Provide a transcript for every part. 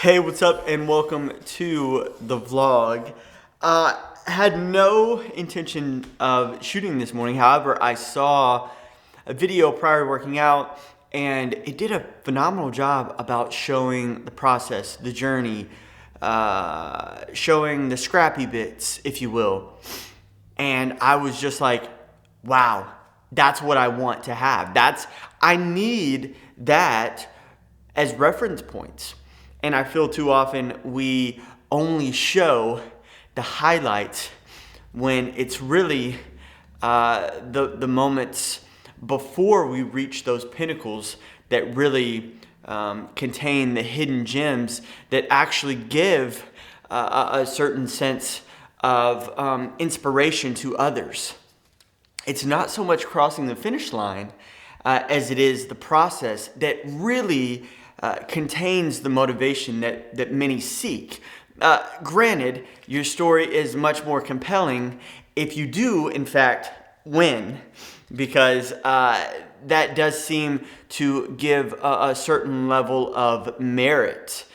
Hey, what's up, and welcome to the vlog. Had no intention of shooting this morning. However, I saw a video prior to working out, and it did a phenomenal job about showing the process, the journey, showing the scrappy bits, if you will. And I was just like, wow, that's what I want to have. I need that as reference points. And I feel too often we only show the highlights when it's really the moments before we reach those pinnacles that really contain the hidden gems that actually give a certain sense of inspiration to others. It's not so much crossing the finish line as it is the process that really contains the motivation that many seek. Granted, your story is much more compelling if you do, in fact, win, because that does seem to give a certain level of merit,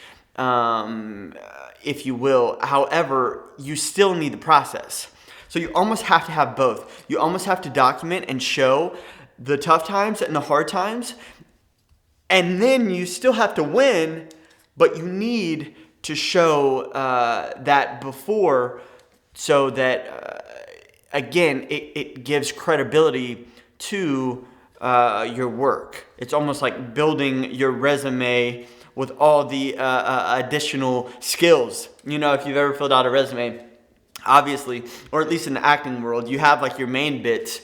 if you will. However, you still need the process. So you almost have to have both. You almost have to document and show the tough times and the hard times. And then you still have to win, but you need to show that before, so that, again, it gives credibility to your work. It's almost like building your resume with all the additional skills. You know, if you've ever filled out a resume, obviously, or at least in the acting world, you have like your main bits.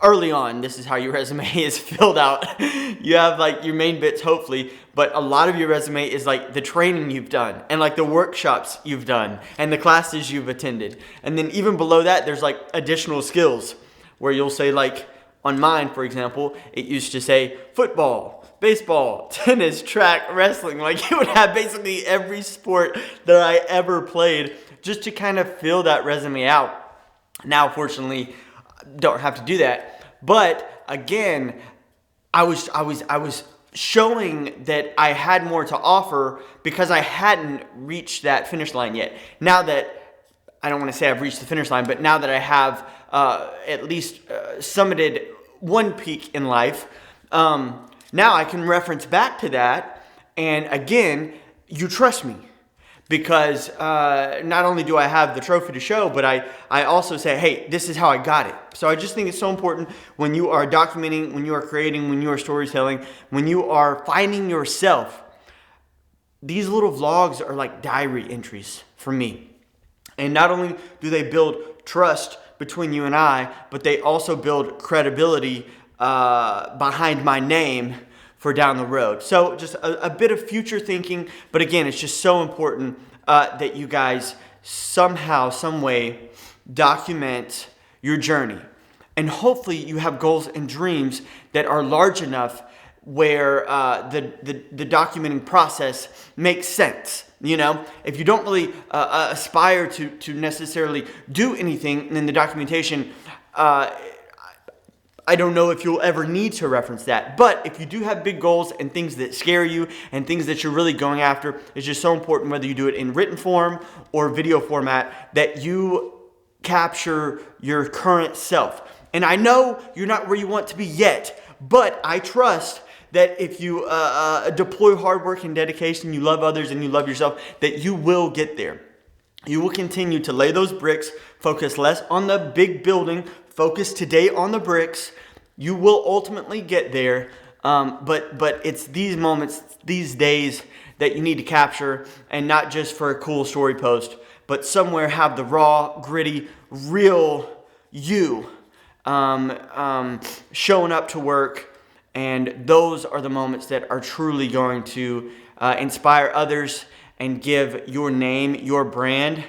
Early on, this is how your resume is filled out. You have like your main bits, hopefully, but a lot of your resume is like the training you've done and like the workshops you've done and the classes you've attended. And then even below that, there's like additional skills where you'll say, like on mine, for example, it used to say football, baseball, tennis, track, wrestling. Like you would have basically every sport that I ever played just to kind of fill that resume out. Now, fortunately, don't have to do that. But again, I was showing that I had more to offer because I hadn't reached that finish line yet. Now that, I don't want to say I've reached the finish line, but now that I have at least summited one peak in life, now I can reference back to that. And again, you trust me. Because not only do I have the trophy to show, but I also say, hey, this is how I got it. So I just think it's so important when you are documenting, when you are creating, when you are storytelling, when you are finding yourself. These little vlogs are like diary entries for me. And not only do they build trust between you and I, but they also build credibility behind my name for down the road. So just a bit of future thinking, but again, it's just so important that you guys somehow, some way document your journey. And hopefully you have goals and dreams that are large enough where the documenting process makes sense. You know, if you don't really aspire to necessarily do anything in the documentation, I don't know if you'll ever need to reference that. But if you do have big goals and things that scare you and things that you're really going after, it's just so important, whether you do it in written form or video format, that you capture your current self. And I know you're not where you want to be yet, but I trust that if you deploy hard work and dedication, you love others and you love yourself, that you will get there. You will continue to lay those bricks, focus less on the big building, focus today on the bricks. You will ultimately get there, but it's these moments, these days that you need to capture, and not just for a cool story post, but somewhere have the raw, gritty, real you showing up to work. And those are the moments that are truly going to inspire others and give your name, your brand,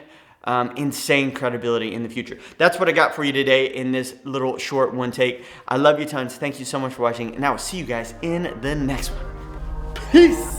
insane credibility in the future. That's what I got for you today in this little short one take. I love you tons. Thank you so much for watching, and I will see you guys in the next one. Peace.